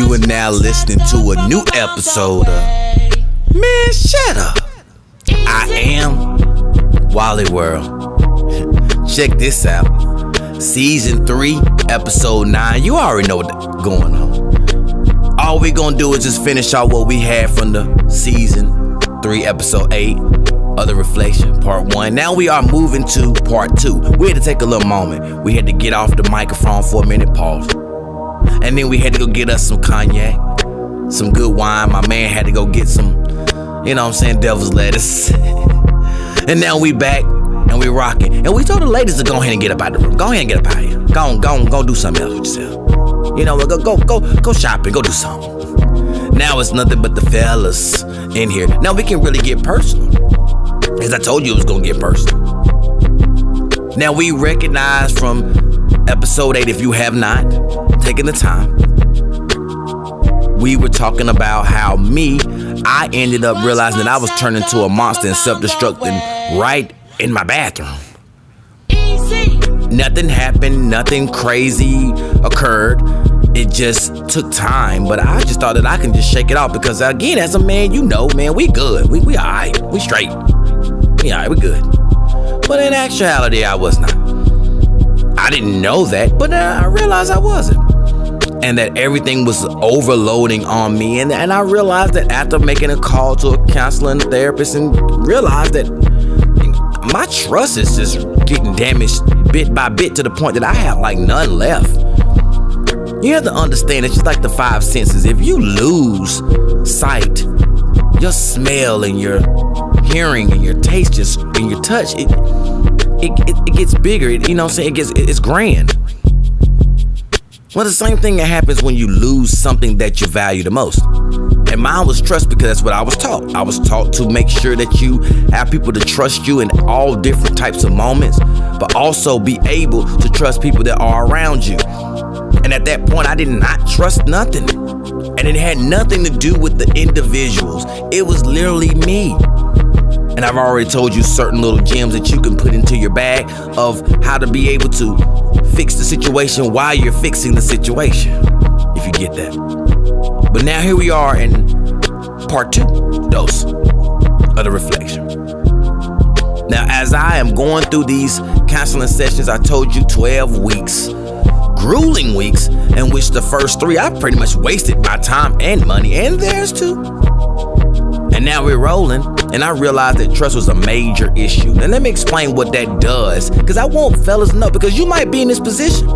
You are now listening to a new episode of Man ShutUp. I am WallyWorld. Check this out. Season 3, episode 9. You already know what's going on. All we gonna do is just finish out what we had from the season 3, episode 8 of the Reflection, part 1. Now we are moving to part 2. We had to take a little moment. We had to get off the microphone for a minute, pause. And then we had to go get us some cognac, some good wine. My man had to go get some, you know what I'm saying, devil's lettuce. And now we back and we rocking. And we told the ladies to go ahead and get up out the room. Go ahead and get up out here. Go do something else with yourself. You know, go shopping, go do something. Now it's nothing but the fellas in here. Now we can really get personal. As I told you, it was gonna get personal. Now we recognize from episode 8, if you have not taken the time, we were talking about how I ended up realizing that I was turning into a monster and self-destructing right in my bathroom. Nothing happened, nothing crazy occurred. It just took time, but I just thought that I can just shake it off because, again, as a man, you know, man, we good. We all right. We straight. We all right. We good. But in actuality, I was not. I didn't know that, but I realized I wasn't. And that everything was overloading on me. And I realized that after making a call to a counselor and therapist and realized that my trust is just getting damaged bit by bit to the point that I have like none left. You have to understand, it's just like the 5 senses. If you lose sight, your smell and your hearing and your taste just and your touch, it gets bigger. You know what I'm saying? It's grand. Well, the same thing that happens when you lose something that you value the most. And mine was trust, because that's what I was taught. I was taught to make sure that you have people to trust you in all different types of moments, but also be able to trust people that are around you. And at that point, I did not trust nothing. And it had nothing to do with the individuals. It was literally me. And I've already told you certain little gems that you can put into your bag of how to be able to fix the situation while you're fixing the situation, if you get that. But now here we are in part 2 dose of the Reflection. Now, as I am going through these counseling sessions, I told you 12 weeks, grueling weeks, in which the first 3, I pretty much wasted my time and money, and theirs too. And now we're rolling, and I realized that trust was a major issue. Now let me explain what that does, because I want fellas to know, because you might be in this position.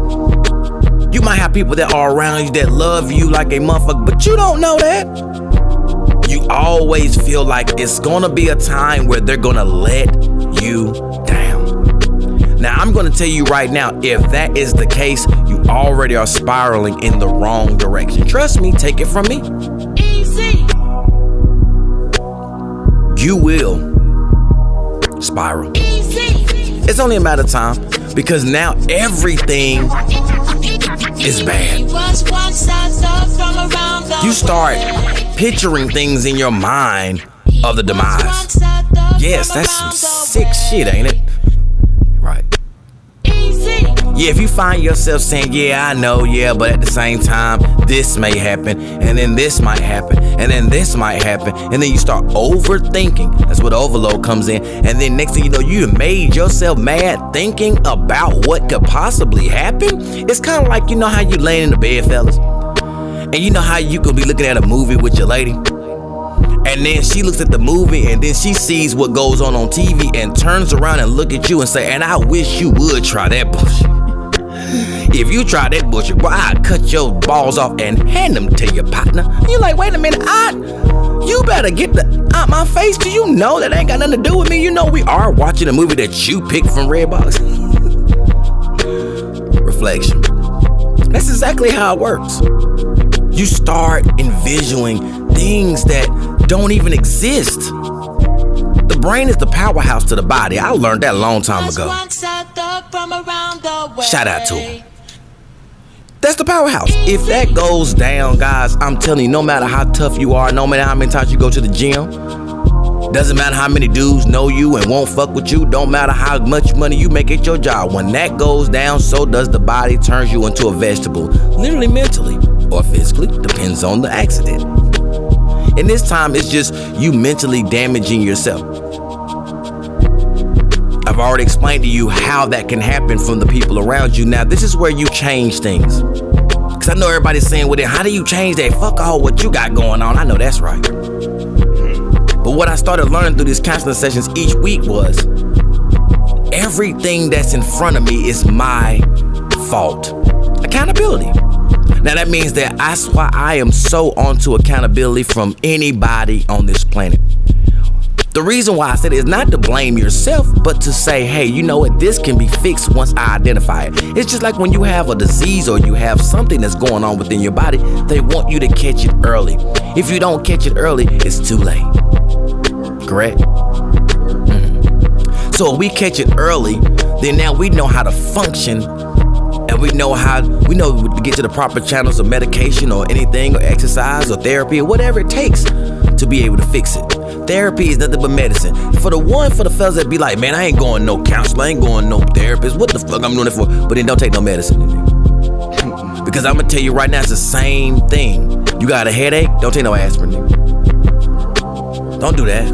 You might have people that are around you that love you like a motherfucker, but you don't know that. You always feel like it's gonna be a time where they're gonna let you down. Now, I'm gonna tell you right now, if that is the case, you already are spiraling in the wrong direction. Trust me, take it from me. Easy. You will spiral. Easy. It's only a matter of time, because now everything is bad. You start picturing things in your mind of the demise. Yes, that's some sick shit, ain't it? Right. Yeah, if you find yourself saying, yeah, I know, yeah, but at the same time, this may happen, and then this might happen, and then this might happen, and then you start overthinking. That's where the overload comes in. And then next thing you know, you made yourself mad thinking about what could possibly happen. It's kind of like, you know how you laying in the bed, fellas, and you know how you could be looking at a movie with your lady, and then she looks at the movie, and then she sees what goes on TV and turns around and look at you and say, and I wish you would try that bullshit. If you try that bullshit, bro, I'd cut your balls off and hand them to your partner. And you're like, wait a minute, you better get out my face. Do you know that ain't got nothing to do with me? You know we are watching a movie that you picked from Redbox. Reflection. That's exactly how it works. You start envisioning things that don't even exist. The brain is the powerhouse to the body. I learned that a long time ago. Shout out to him. That's the powerhouse. If that goes down, guys, I'm telling you, no matter how tough you are, no matter how many times you go to the gym, doesn't matter how many dudes know you and won't fuck with you, don't matter how much money you make at your job, when that goes down, so does the body, turns you into a vegetable, literally mentally. or physically, depends on the accident. And this time, it's just you mentally damaging yourself. I've already explained to you how that can happen from the people around you. Now, this is where you change things. Because I know everybody's saying, well, then how do you change that? Fuck all what you got going on. I know that's right. But what I started learning through these counseling sessions each week was everything that's in front of me is my fault. Accountability. Now that means that that's why I am so onto accountability from anybody on this planet. The reason why I said it is not to blame yourself, but to say, hey, you know what, this can be fixed once I identify it. It's just like when you have a disease or you have something that's going on within your body, they want you to catch it early. If you don't catch it early, it's too late. Correct? So if we catch it early, then now we know how to function, and we know to get to the proper channels of medication or anything, or exercise or therapy or whatever it takes to be able to fix it. Therapy is nothing but medicine. For the fellas that be like, man, I ain't going no counselor, I ain't going no therapist, what the fuck I'm doing it for? But then don't take no medicine. Because I'm gonna tell you right now, it's the same thing. You got a headache, don't take no aspirin. Don't do that.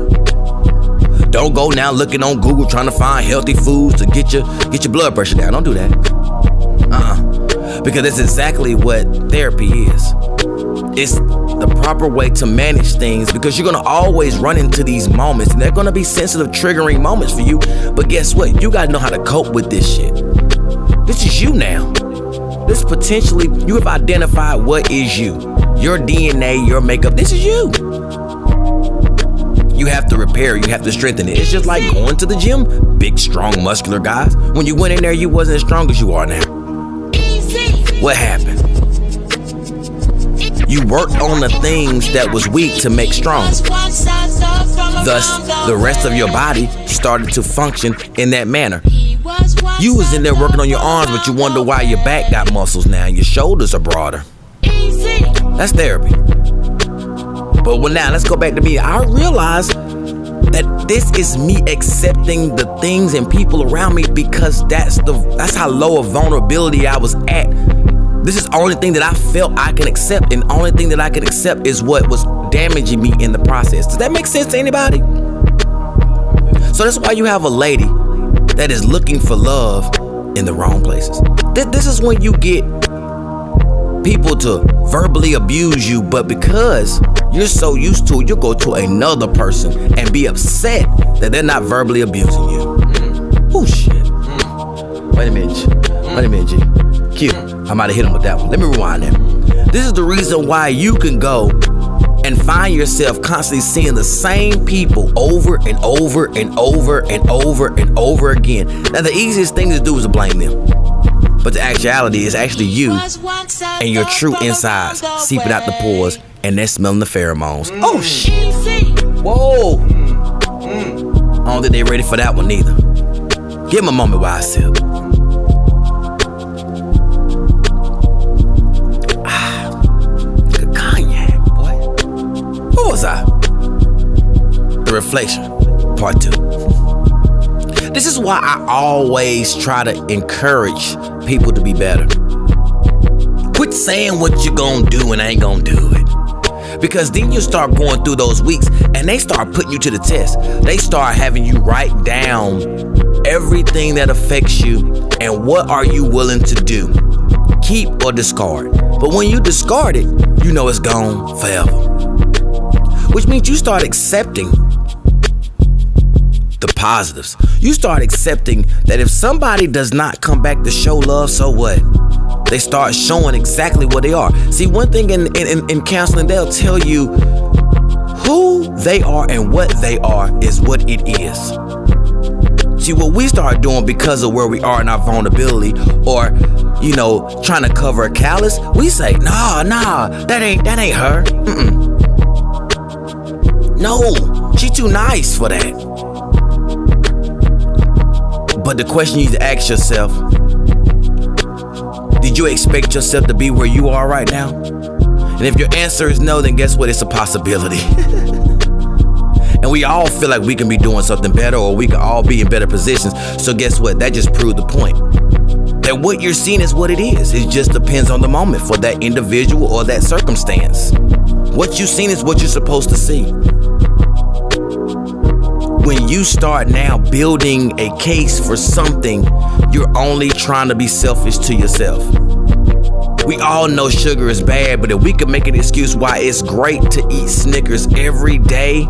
Don't go now looking on Google trying to find healthy foods to get your blood pressure down. Don't do that. Because that's exactly what therapy is. It's the proper way to manage things, because you're gonna always run into these moments, and they're gonna be sensitive, triggering moments for you. But guess what? You gotta know how to cope with this shit. This is you now. This potentially, you have identified what is you. Your DNA, your makeup, this is you. You have to repair, you have to strengthen it. It's just like going to the gym. Big, strong, muscular guys. When you went in there, you wasn't as strong as you are now. What happened? You worked on the things that was weak to make strong. Thus, the rest of your body started to function in that manner. You was in there working on your arms, but you wonder why your back got muscles now and your shoulders are broader. That's therapy. But now let's go back to me. I realized that this is me accepting the things and people around me, because that's how low of vulnerability I was at. This is the only thing that I felt I can accept, and the only thing that I can accept is what was damaging me in the process. Does that make sense to anybody? So that's why you have a lady that is looking for love in the wrong places. This is when you get people to verbally abuse you, but because you're so used to it, you'll go to another person and be upset that they're not verbally abusing you. Oh shit. Wait a minute, G. Q, I might have hit him with that one. Let me rewind that. This is the reason why you can go and find yourself constantly seeing the same people over and over and over and over and over again. Now, the easiest thing to do is to blame them. But the actuality is actually you and your true insides seeping out the pores, and they're smelling the pheromones. Oh, shit. Whoa. I don't think they're ready for that one either. Give them a moment while I sip. What was I? The reflection, part 2. This is why I always try to encourage people to be better. Quit saying what you're gonna do and ain't gonna do it. Because then you start going through those weeks and they start putting you to the test. They start having you write down everything that affects you and what are you willing to do. Keep or discard. But when you discard it, you know it's gone forever. Which means you start accepting the positives. You start accepting that if somebody does not come back to show love, so what? They start showing exactly what they are. See, one thing in counseling, they'll tell you who they are and what they are is what it is. See, what we start doing because of where we are in our vulnerability, or, trying to cover a callus, we say, nah, that ain't her. No, she too nice for that. But the question you need to ask yourself, did you expect yourself to be where you are right now? And if your answer is no, then guess what? It's a possibility. And we all feel like we can be doing something better, or we can all be in better positions. So guess what? That just proved the point. that what you're seeing is what it is. It just depends on the moment for that individual or that circumstance. What you've seen is what you're supposed to see. When you start now building a case for something, you're only trying to be selfish to yourself. We all know sugar is bad, but if we could make an excuse why it's great to eat Snickers every day,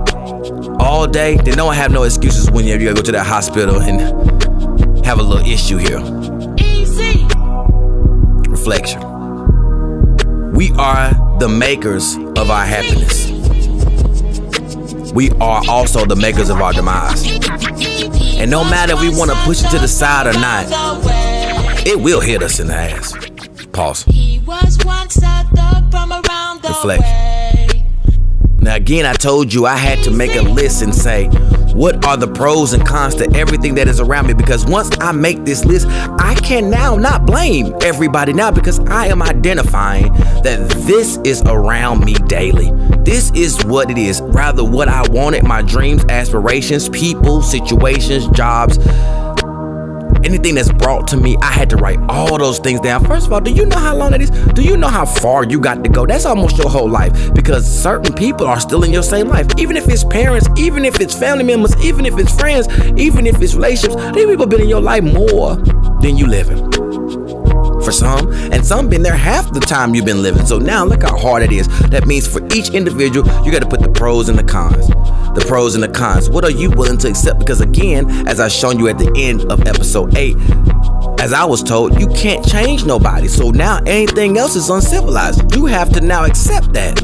all day, then don't have no excuses when you gotta go to that hospital and have a little issue here. Easy. Reflection. We are the makers of our happiness. We are also the makers of our demise. And no matter if we want to push it to the side or not, it will hit us in the ass. Pause. Reflection. Now again, I told you I had to make a list and say, what are the pros and cons to everything that is around me? Because once I make this list, I can now not blame everybody now, because I am identifying that this is around me daily. This is what it is. Rather what I wanted, my dreams, aspirations, people, situations, jobs, anything that's brought to me, I had to write all those things down. First of all, do you know how long that is? Do you know how far you got to go? That's almost your whole life, because certain people are still in your same life. Even if it's parents, even if it's family members, even if it's friends, even if it's relationships, these people been in your life more than you living. For some, and some been there half the time you've been living. So now look how hard it is. That means for each individual, you got to put the pros and the cons. The pros and the cons. What are you willing to accept? Because again, as I've shown you at the end of episode 8, as I was told, you can't change nobody. So now anything else is uncivilized. You have to now accept that.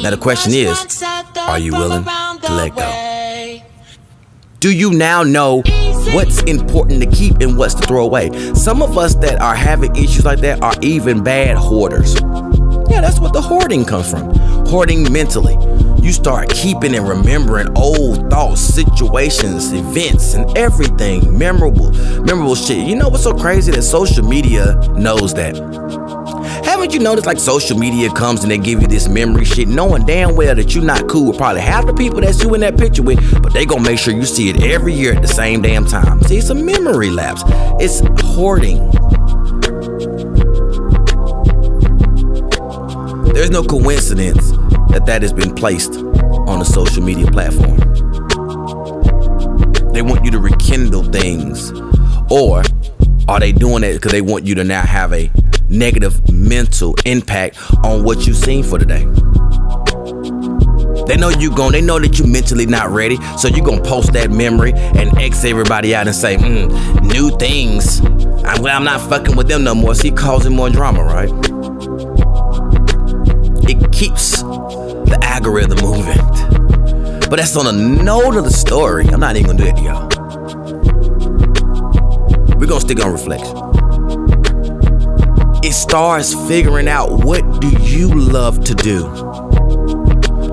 Now the question is, are you willing to let go? Do you now know what's important to keep and what's to throw away? Some of us that are having issues like that are even bad hoarders. Yeah, that's what the hoarding comes from. Hoarding mentally. You start keeping and remembering old thoughts, situations, events, and everything. Memorable shit. You know what's so crazy? That social media knows that. Haven't you noticed, like, social media comes and they give you this memory shit, knowing damn well that you're not cool with probably half the people that's you in that picture with, but they gonna make sure you see it every year at the same damn time. See, it's a memory lapse. It's hoarding. There's no coincidence that has been placed on a social media platform. They want you to rekindle things, or are they doing it because they want you to now have a negative mental impact on what you've seen for today? They know they know that you're mentally not ready, so you're gonna post that memory and X everybody out and say, new things. I'm not fucking with them no more. See, causing more drama, right? It keeps the algorithm moving. But that's on a note of the story. I'm not even gonna do that to y'all. We're gonna stick on reflection. It starts figuring out, what do you love to do?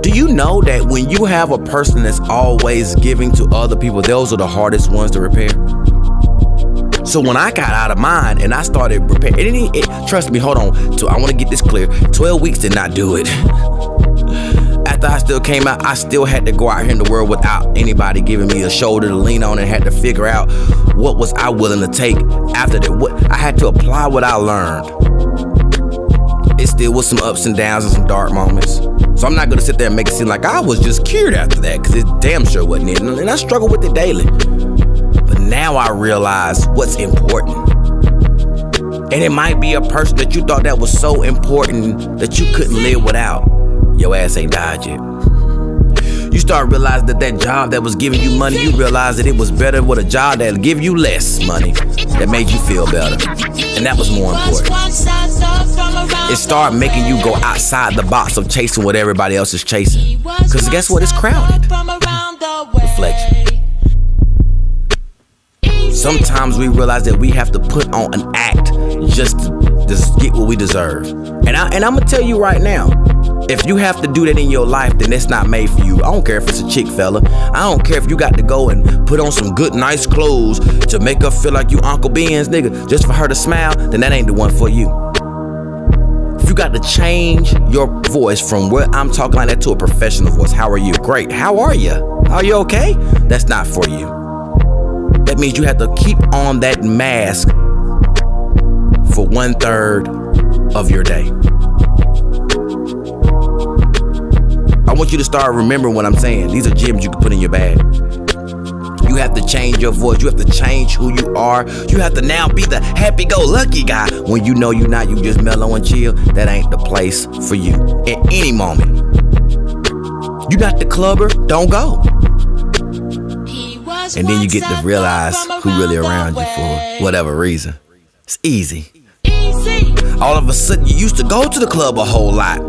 Do you know that when you have a person that's always giving to other people, those are the hardest ones to repair? So when I got out of mine and I started repairing, trust me, hold on. So I want to get this clear. 12 weeks did not do it. After I still came out, I still had to go out here in the world without anybody giving me a shoulder to lean on, and had to figure out what was I willing to take after that. What I had to apply what I learned. It still was some ups and downs and some dark moments. So I'm not going to sit there and make it seem like I was just cured after that, because it damn sure wasn't it. And I struggle with it daily. But now I realize what's important. And it might be a person that you thought that was so important that you couldn't live without. Your ass ain't died yet. You start realizing that job that was giving you money, you realize that it was better with a job that'll give you less money, that made you feel better. And that was more important. It started making you go outside the box of chasing what everybody else is chasing. Because guess what? It's crowded. Reflection. Sometimes we realize that we have to put on an act just to get what we deserve. And I'm gonna tell you right now, if you have to do that in your life, then it's not made for you. I don't care if it's a chick, fella. I don't care if you got to go and put on some good, nice clothes to make her feel like you Uncle Ben's nigga, just for her to smile, then that ain't the one for you. If you got to change your voice from where I'm talking like that to a professional voice, how are you? Great. How are you? Are you okay? That's not for you. That means you have to keep on that mask for 1/3 of your day. I want you to start remembering what I'm saying. These are gems you can put in your bag. You have to change your voice. You have to change who you are. You have to now be the happy-go-lucky guy. When you know you're not, you just mellow and chill. That ain't the place for you at any moment. You're not the clubber, don't go. And then you get to realize who really around you for whatever reason. It's easy. All of a sudden, you used to go to the club a whole lot.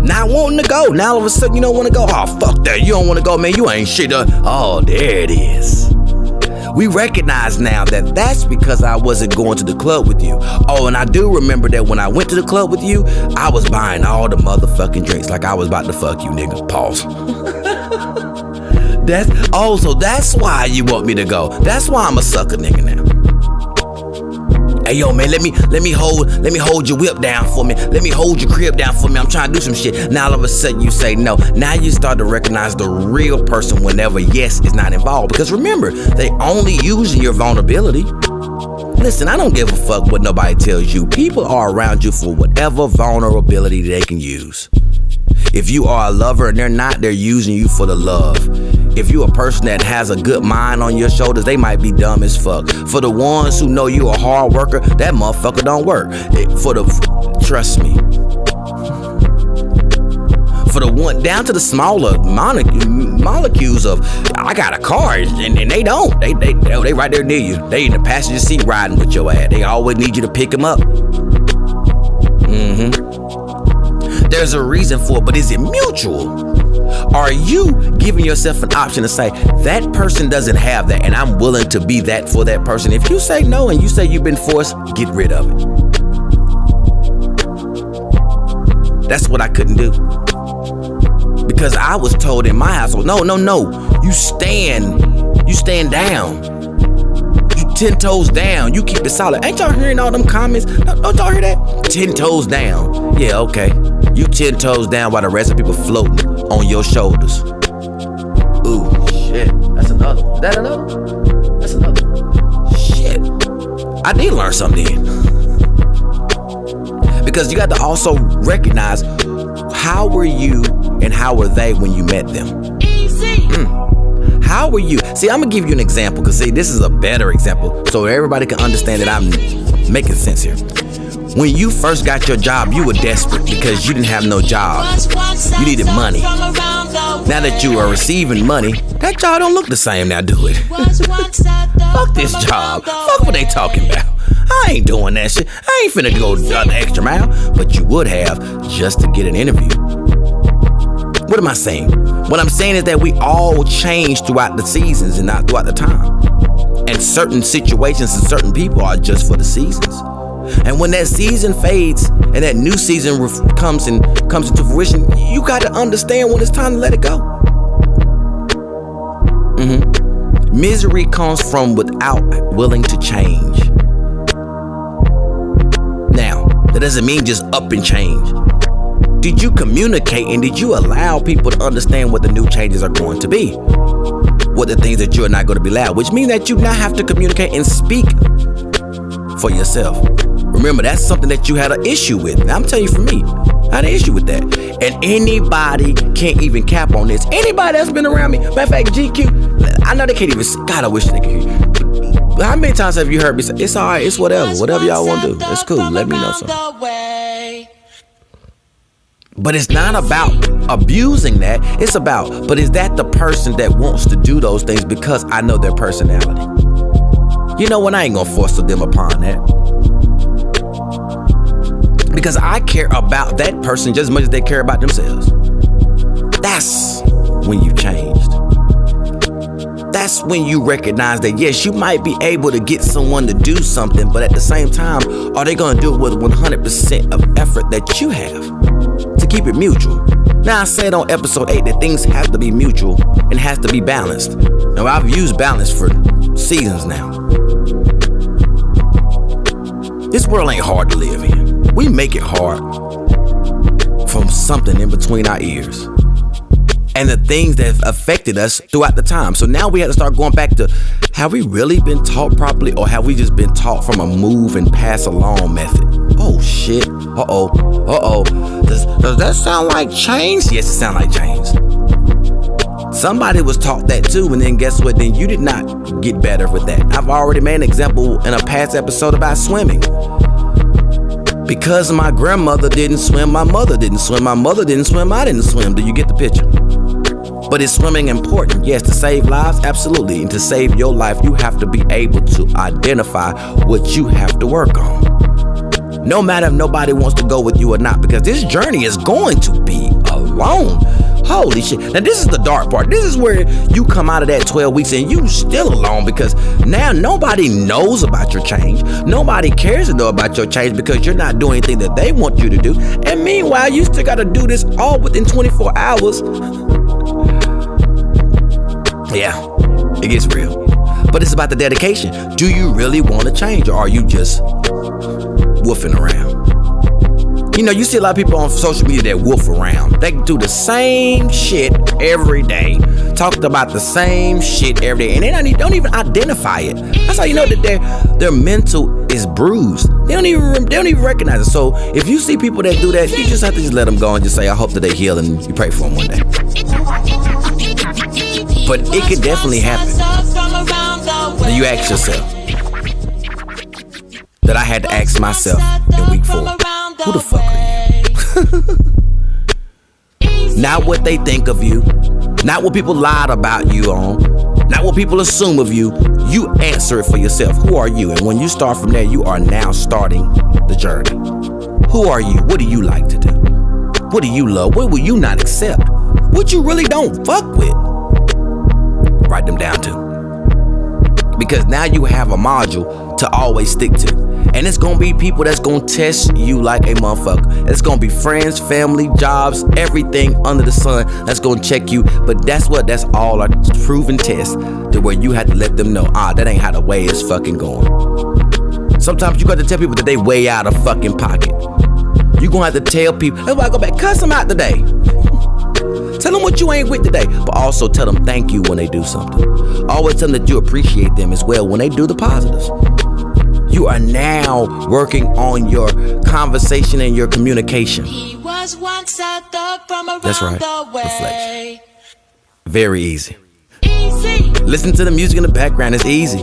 Not wanting to go. Now all of a sudden you don't want to go. Oh, fuck that. You don't want to go, man. You ain't shit. Oh, there it is. We recognize now that that's because I wasn't going to the club with you. Oh, and I do remember that when I went to the club with you, I was buying all the motherfucking drinks like I was about to fuck you, nigga. Pause. So that's why you want me to go. That's why I'm a sucker nigga now. Hey yo, man, let me hold your whip down for me. Let me hold your crib down for me. I'm trying to do some shit. Now all of a sudden you say no. Now you start to recognize the real person whenever yes is not involved. Because remember, they only using your vulnerability. Listen, I don't give a fuck what nobody tells you. People are around you for whatever vulnerability they can use. If you are a lover and they're not, they're using you for the love. If you're a person that has a good mind on your shoulders, they might be dumb as fuck. For the ones who know you're a hard worker, that motherfucker don't work. Trust me. For the one down to the smaller molecules of, I got a car and they don't. They right there near you. They in the passenger seat riding with your ass. They always need you to pick them up. There's a reason for it, but is it mutual? Are you giving yourself an option to say, that person doesn't have that and I'm willing to be that for that person? If you say no and you say you've been forced, get rid of it. That's what I couldn't do. Because I was told in my household, no. You stand down. You 10 toes down. You keep it solid. Ain't y'all hearing all them comments? Don't y'all hear that? 10 toes down. Yeah, okay. You 10 toes down while the rest of people floating on your shoulders. Ooh, shit. That's another one. Is that another one? That's another one. Shit. I did learn something then. Because you got to also recognize, how were you and how were they when you met them? Easy. How were you? See, I'm going to give you an example, because see, this is a better example so everybody can understand that I'm making sense here. When you first got your job, you were desperate because you didn't have no job. You needed money. Now that you are receiving money, that job don't look the same now, do it? Fuck this job. Fuck what they talking about. I ain't doing that shit. I ain't finna go the extra mile. But you would have just to get an interview. What am I saying? What I'm saying is that we all change throughout the seasons and not throughout the time. And certain situations and certain people are just for the seasons. And when that season fades and that new season comes into fruition, you got to understand when it's time to let it go. Misery comes from without willing to change. Now, that doesn't mean just up and change. Did you communicate and did you allow people to understand what the new changes are going to be? What the things that you're not going to be allowed, which means that you now have to communicate and speak for yourself. Remember, that's something that you had an issue with. Now, I'm telling you, for me, I had an issue with that. And anybody can't even cap on this. Anybody that's been around me, matter of fact, GQ, I know they can't even, God, I wish they could hear. How many times have you heard me say, it's all right, it's whatever y'all want to do. It's cool, let me know something. But it's not about abusing that. It's about, but is that the person that wants to do those things because I know their personality? You know what? I ain't gonna force them upon that. Because I care about that person just as much as they care about themselves. That's when you changed. That's when you recognize that, yes, you might be able to get someone to do something, but at the same time, are they gonna do it with 100% of effort that you have? To keep it mutual. Now, I said on episode 8 that things have to be mutual and has to be balanced. Now, I've used balance for seasons now. This world ain't hard to live in. We make it hard from something in between our ears. and the things that have affected us throughout the time. So now we have to start going back to, have we really been taught properly, or have we just been taught from a move and pass along method? Oh shit. Does that sound like change? Yes, it sounds like change. Somebody was taught that too, and then guess what? Then you did not get better with that. I've already made an example in a past episode about swimming. Because my grandmother didn't swim, my mother didn't swim, my mother didn't swim, I didn't swim. Do you get the picture? But is swimming important? Yes, to save lives, absolutely. And to save your life, you have to be able to identify what you have to work on. No matter if nobody wants to go with you or not, because this journey is going to be alone. Holy shit. Now this is the dark part. This is where you come out of that 12 weeks and you still alone, because now nobody knows about your change. Nobody cares to know about your change because you're not doing anything that they want you to do. And meanwhile, you still got to do this all within 24 hours. Yeah, it gets real. But it's about the dedication. Do you really want to change, or are you just woofing around? You know, you see a lot of people on social media that woof around. They do the same shit every day, talked about the same shit every day, and they don't even identify it. That's how you know that their mental is bruised. They don't even recognize it. So if you see people that do that, you just have to just let them go and just say, I hope that they heal, and you pray for them one day. But it could definitely happen. Then you ask yourself, that I had to ask myself in week 4. Who the fuck are you? Not what they think of you, not what people lied about you on, not what people assume of you. You answer it for yourself. Who are you? And when you start from there, you are now starting the journey. Who are you? What do you like to do? What do you love? What will you not accept? What you really don't fuck with? Write them down too. Because now you have a module to always stick to. And it's gonna be people that's gonna test you like a motherfucker. It's gonna be friends, family, jobs, everything under the sun that's gonna check you. But that's all a proven test to where you have to let them know, that ain't how the way is fucking going. Sometimes you got to tell people that they way out of fucking pocket. You gonna have to tell people, that's why I go back, cuss them out today. Tell them what you ain't with today, but also tell them thank you when they do something. Always tell them that you appreciate them as well when they do the positives. You are now working on your conversation and your communication. He was once at the from around That's right. the way. Reflection. Very easy. Easy. Listen to the music in the background. It's easy.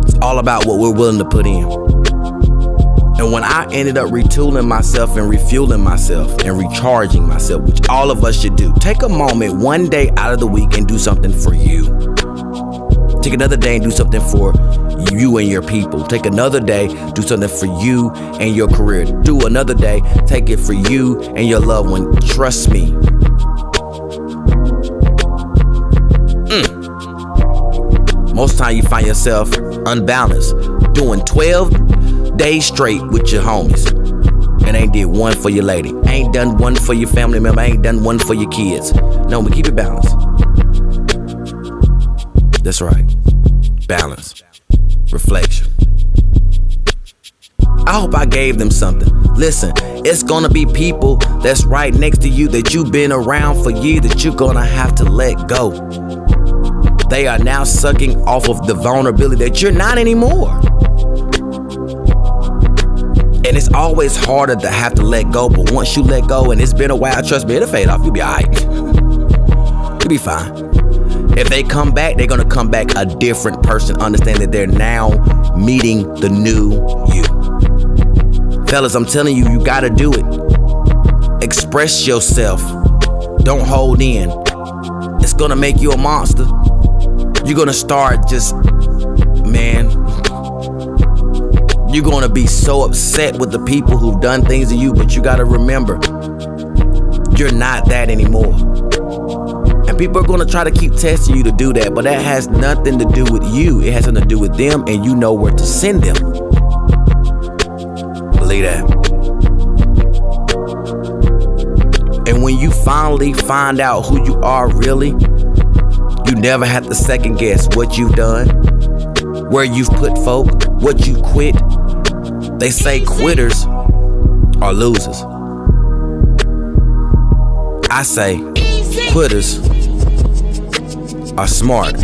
It's all about what we're willing to put in. And when I ended up retooling myself and refueling myself and recharging myself, which all of us should do, take a moment one day out of the week and do something for you. Take another day and do something for you and your people. Take another day, do something for you and your career. Do another day, take it for you and your loved one. Trust me. Most time you find yourself unbalanced, doing 12 days straight with your homies and ain't did one for your lady, ain't done one for your family member, ain't done one for your kids. No, but keep it balanced. That's right. Balance. Reflection. I hope I gave them something. Listen, it's gonna be people that's right next to you that you've been around for years that you're gonna have to let go. They are now sucking off of the vulnerability that you're not anymore. And it's always harder to have to let go, but once you let go, and it's been a while, trust me, it'll fade off. You'll be alright. You'll be fine. If they come back, they're gonna come back a different person. Understand that they're now meeting the new you. Fellas, I'm telling you, you gotta do it. Express yourself. Don't hold in. It's gonna make you a monster. You're gonna start you're gonna be so upset with the people who've done things to you, but you gotta remember, you're not that anymore. And people are gonna try to keep testing you to do that, but that has nothing to do with you. It has something to do with them, and you know where to send them. Believe that. And when you finally find out who you are really, you never have to second guess what you've done, where you've put folk, what you quit. They say quitters are losers. I say quitters are smart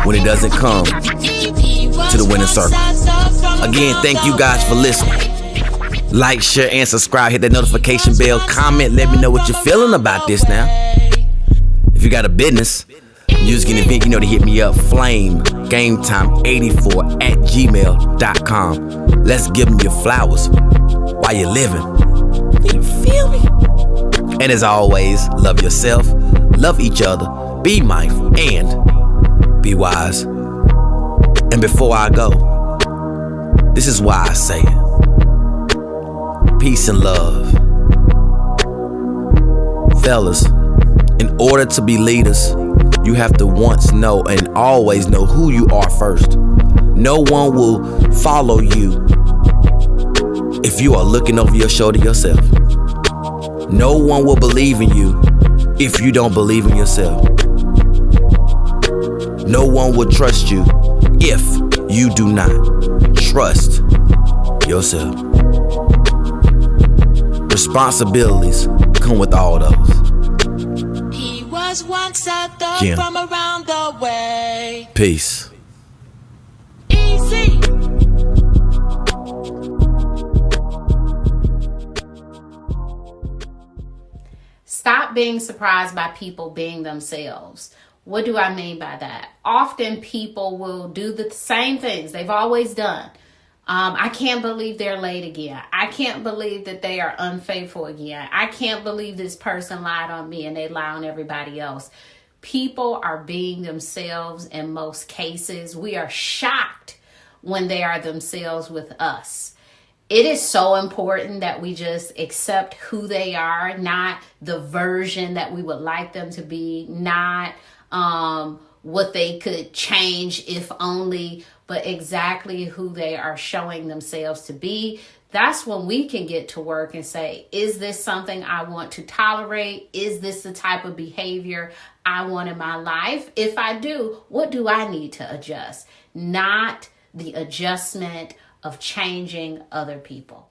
when it doesn't come to the winning circle. Again, thank you guys for listening. Like, share, and subscribe. Hit that notification bell. Comment. Let me know what you're feeling about this now. If you got a business, music and event, you know to hit me up. flamegametime84@gmail.com. Let's give them your flowers while you're living. You feel me? And as always, love yourself, love each other, be mindful, and be wise. And before I go, this is why I say it. Peace and love. Fellas, in order to be leaders, you have to once know and always know who you are first. No one will follow you if you are looking over your shoulder yourself. No one will believe in you if you don't believe in yourself. No one will trust you if you do not trust yourself. Responsibilities come with all those. He was once a thug Yeah. from around the way. Peace. Easy. Stop being surprised by people being themselves. What do I mean by that? Often people will do the same things they've always done. I can't believe they're late again. I can't believe that they are unfaithful again. I can't believe this person lied on me and they lie on everybody else. People are being themselves in most cases. We are shocked when they are themselves with us. It is so important that we just accept who they are, not the version that we would like them to be, not what they could change if only, but exactly who they are showing themselves to be. That's when we can get to work and say, is this something I want to tolerate? Is this the type of behavior I want in my life? If I do, what do I need to adjust? Not the adjustment of changing other people.